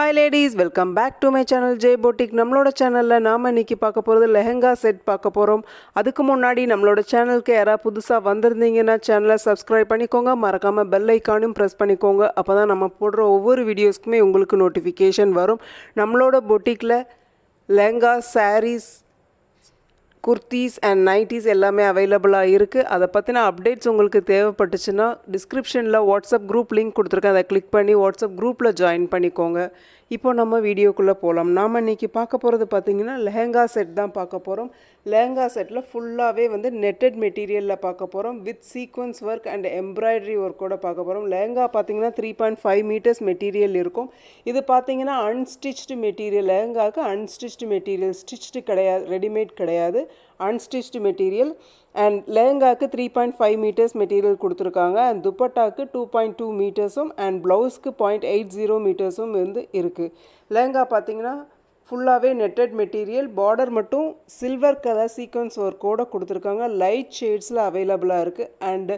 Hi ladies, welcome back to my channel J Boutique. நம்மளோட சேனல்ல நாம இன்னைக்கு பார்க்க போறது லெஹங்கா செட் பார்க்க போறோம். அதுக்கு முன்னாடி நம்மளோட சேனலுக்கு யாரா புதுசா வந்திருந்தீங்கன்னா சேனலை சப்ஸ்கிரைப் பண்ணிக்கோங்க. மறக்காம பெல் ஐகானையும் பிரஸ் பண்ணிக்கோங்க. அப்பதான் நம்ம போடுற ஒவ்வொரு வீடியோஸ்க்குமே உங்களுக்கு நோட்டிஃபிகேஷன் வரும். நம்மளோட பொட்டிக்ல lehenga sarees kurtis and nighties எல்லாமே அவைலபிளாக இருக்குது. அதை பற்றின அப்டேட்ஸ் உங்களுக்கு தேவைப்பட்டுச்சுன்னா டிஸ்கிரிப்ஷனில் வாட்ஸ்அப் குரூப் லிங்க் கொடுத்துருக்கேன். அதை கிளிக் பண்ணி வாட்ஸ்அப் குரூப்பில் ஜாயின் பண்ணிக்கோங்க. இப்போ நம்ம வீடியோக்குள்ளே போகலாம். நாம் இன்றைக்கி பார்க்க போகிறது பார்த்திங்கன்னா லெஹங்கா செட் தான் பார்க்க போகிறோம். லெஹங்கா செட்டில் ஃபுல்லாகவே வந்து நெட்டட் மெட்டீரியலில் பார்க்க போகிறோம். With sequins work and embroidery ஒர்க்கோடு பார்க்க போகிறோம். லெஹங்கா பார்த்திங்கன்னா 3.5 மீட்டர்ஸ் மெட்டீரியல் இருக்கும். இது பார்த்திங்கன்னா அன்ஸ்டிச்டு மெட்டீரியல். லெஹங்காவுக்கு அன்ஸ்டிச்டு மெட்டீரியல், ஸ்டிச்டு கிடையாது, ரெடிமேட் கிடையாது, அன்ஸ்டிச்டு மெட்டீரியல். அண்ட் லெஹங்காவுக்கு 3.5 மீட்டர்ஸ் மெட்டீரியல் கொடுத்துருக்காங்க. அண்ட் துப்பட்டாவுக்கு 2.2 மீட்டர்ஸும் அண்ட் ப்ளவுஸ்க்கு 0.80 மீட்டர்ஸும் வந்து இருக்குது. லெஹங்கா பார்த்திங்கன்னா ஃபுல்லாகவே நெட்டட் மெட்டீரியல். பார்டர் மட்டும் சில்வர் கலர் சீக்வன்ஸ் ஒர்க்கோடு கொடுத்துருக்காங்க. லைட் ஷேட்ஸில் அவைலபிளாக இருக்குது. அண்டு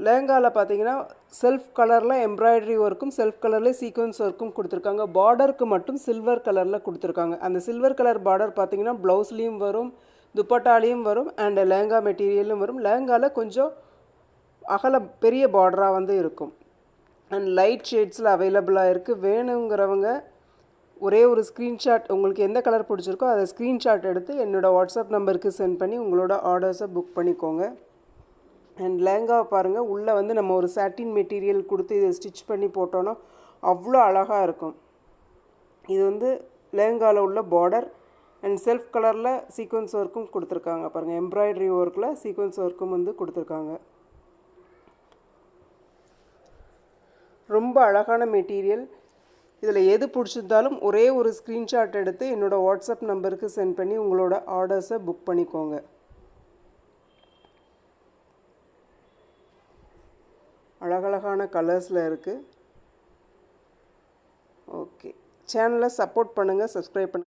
லெஹங்காவில் பார்த்தீங்கன்னா செல்ஃப் கலரில் எம்ப்ராய்டரி ஒர்க்கும் செல்ஃப் கலரில் சீக்வன்ஸ் ஒர்க்கும் கொடுத்துருக்காங்க. பார்டருக்கு மட்டும் சில்வர் கலரில் கொடுத்துருக்காங்க. அந்த சில்வர் கலர் பார்டர் பார்த்தீங்கன்னா ப்ளவுஸ்லேயும் வரும், துப்பட்டாலையும் வரும், அண்ட் லெஹங்கா மெட்டீரியலும் வரும். லெஹங்காவில் கொஞ்சம் அகல பெரிய பார்டராக வந்து இருக்கும். அண்ட் லைட் ஷேட்ஸில் அவைலபிளாக இருக்குது. வேணுங்கிறவங்க ஒரே ஒரு ஸ்க்ரீன்ஷாட், உங்களுக்கு எந்த கலர் பிடிச்சிருக்கோ அதை ஸ்க்ரீன்ஷாட் எடுத்து என்னோடய வாட்ஸ்அப் நம்பருக்கு சென்ட் பண்ணி உங்களோட ஆர்டர்ஸை புக் பண்ணிக்கோங்க. அண்ட் லெஹங்காவை பாருங்கள், உள்ளே வந்து நம்ம ஒரு சாட்டின் மெட்டீரியல் கொடுத்து இதை ஸ்டிச் பண்ணி போட்டோன்னா அவ்வளோ அழகாக இருக்கும். இது வந்து லெஹங்காவில் உள்ள பார்டர் அண்ட் செல்ஃப் கலரில் சீக்வன்ஸ் ஒர்க்கும் கொடுத்துருக்காங்க. பாருங்கள், எம்ப்ராய்டரி ஒர்க்கில் சீக்வன்ஸ் ஒர்க்கும் வந்து கொடுத்துருக்காங்க. ரொம்ப அழகான மெட்டீரியல். இதில் எது பிடிச்சிருந்தாலும் ஒரே ஒரு ஸ்க்ரீன்ஷாட் எடுத்து என்னோடய வாட்ஸ்அப் நம்பருக்கு சென்ட் பண்ணி உங்களோட ஆர்டர்ஸை புக் பண்ணிக்கோங்க. அழகழகான கலர்ஸில் இருக்குது. ஓகே, சேனலை சப்போர்ட் பண்ணுங்கள், சப்ஸ்கிரைப் பண்ணுங்கள்.